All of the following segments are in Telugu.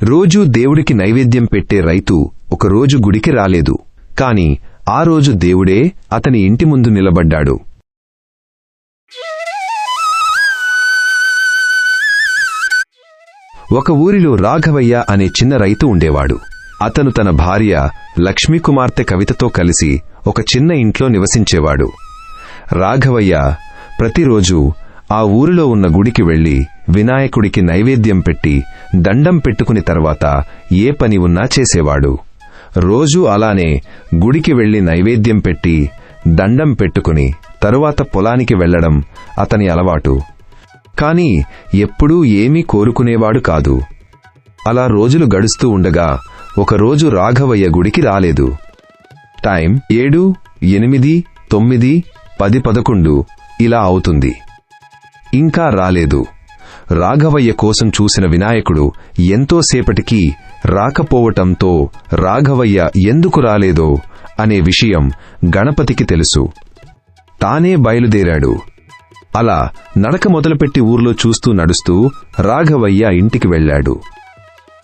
రోజూ దేవుడికి నైవేద్యం పెట్టే రైతు ఒకరోజు గుడికి రాలేదు. కాని ఆ రోజు దేవుడే అతని ఇంటి ముందు నిలబడ్డాడు. ఒక ఊరిలో రాఘవయ్య అనే చిన్న రైతు ఉండేవాడు. అతను తన భార్య లక్ష్మీ కుమార్తె కవితతో కలిసి ఒక చిన్న ఇంట్లో నివసించేవాడు. రాఘవయ్య ప్రతిరోజూ ఆ ఊరిలో ఉన్న గుడికి వెళ్లి వినాయకుడికి నైవేద్యం పెట్టి దండం పెట్టుకుని తర్వాత ఏ పని ఉన్నా చేసేవాడు. రోజూ అలానే గుడికి వెళ్లి నైవేద్యం పెట్టి దండం పెట్టుకుని తరువాత పొలానికి వెళ్లడం అతని అలవాటు. కాని ఎప్పుడూ ఏమీ కోరుకునేవాడు కాదు. అలా రోజులు గడుస్తూ ఉండగా ఒకరోజు రాఘవయ్య గుడికి రాలేదు. టైం 7, 8, 9, 10, 11 ఇలా అవుతుంది. ఇంకా రాలేదు. రాఘవయ్య కోసం చూసిన వినాయకుడు ఎంతోసేపటికి రాకపోవటంతో రాఘవయ్య ఎందుకు రాలేదో అనే విషయం గణపతికి తెలుసు. తానే బయలుదేరాడు. అలా నడక మొదలుపెట్టి ఊర్లో చూస్తూ నడుస్తూ రాఘవయ్య ఇంటికి వెళ్లాడు.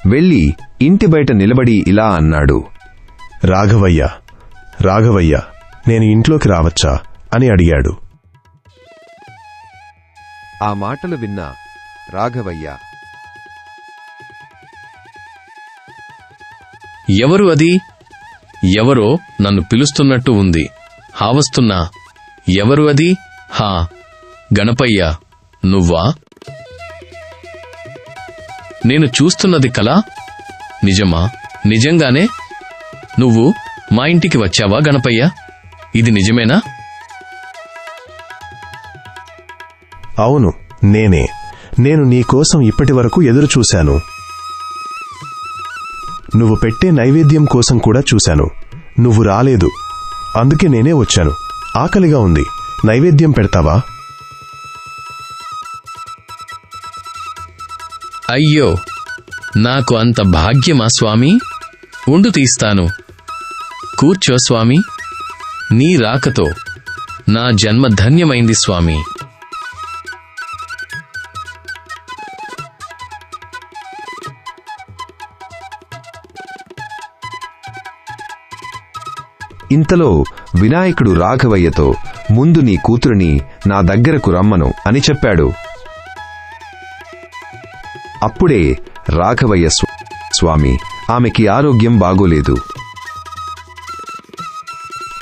వెళ్లి ఇంటి బయట నిలబడి ఇలా అన్నాడు. రాఘవయ్య నేను ఇంట్లోకి రావచ్చా అని అడిగాడు. ఆ మాటలు విన్న రాఘవయ్య, ఎవరు అది? ఎవరో నన్ను పిలుస్తున్నట్టు ఉంది. వస్తున్నా. ఎవరు అది? గణపయ్య, నువ్వా? నేను చూస్తున్నది కలా? నిజమా? నిజంగానే నువ్వు మా ఇంటికి వచ్చావా గణపయ్య? ఇది నిజమేనా? అవును, నేనే. నేను నీకోసం ఇప్పటివరకు ఎదురుచూశాను. నువ్వు పెట్టే నైవేద్యం కోసం కూడా చూశాను. నువ్వు రాలేదు. అందుకే నేనే వచ్చాను. ఆకలిగా ఉంది. నైవేద్యం పెడతావా? అయ్యో, నాకు అంత భాగ్యమా స్వామి? ఉండు తీస్తాను. కూర్చో స్వామి. నీ రాకతో నా జన్మ ధన్యమైంది స్వామి. ఇంతలో వినాయకుడు రాఘవయ్యతో, ముందు నీ కూతురిని నా దగ్గరకు రమ్మను అని చెప్పాడు. అప్పుడే రాఘవయ్య, స్వామి, ఆమెకి ఆరోగ్యం బాగోలేదు.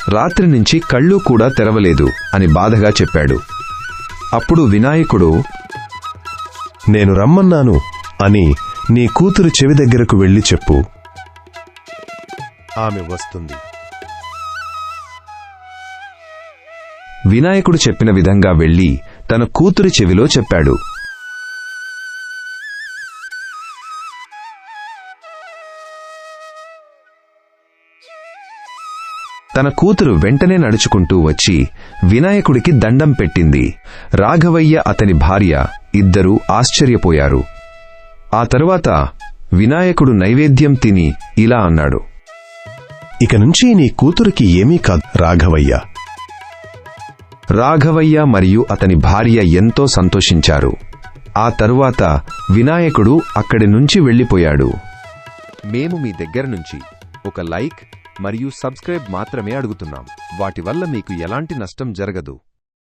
రాత్రి నుంచి కళ్ళు కూడా తెరవలేదు అని బాధగా చెప్పాడు. అప్పుడు వినాయకుడు, నేను రమ్మన్నాను అని నీ కూతురు చెవి దగ్గరకు వెళ్లి చెప్పు. ఆమె వస్తుంది. వినాయకుడు చెప్పిన విధంగా వెళ్లి తన కూతురి చెవిలో చెప్పాడు. తన కూతురు వెంటనే నడుచుకుంటూ వచ్చి వినాయకుడికి దండం పెట్టింది. రాఘవయ్య అతని భార్య ఇద్దరూ ఆశ్చర్యపోయారు. ఆ తరువాత వినాయకుడు నైవేద్యం తిని ఇలా అన్నాడు. ఇక నుంచి నీ కూతురికి ఏమీ కాదు రాఘవయ్య. రాఘవయ్య మరియు అతని భార్య ఎంతో సంతోషించారు. ఆ తరువాత వినాయకుడు అక్కడి నుంచి వెళ్లిపోయాడు. మేము మీ దగ్గర నుంచి ఒక లైక్ మరియు సబ్స్క్రైబ్ మాత్రమే అడుగుతున్నాం. వాటి వల్ల మీకు ఎలాంటి నష్టం జరగదు.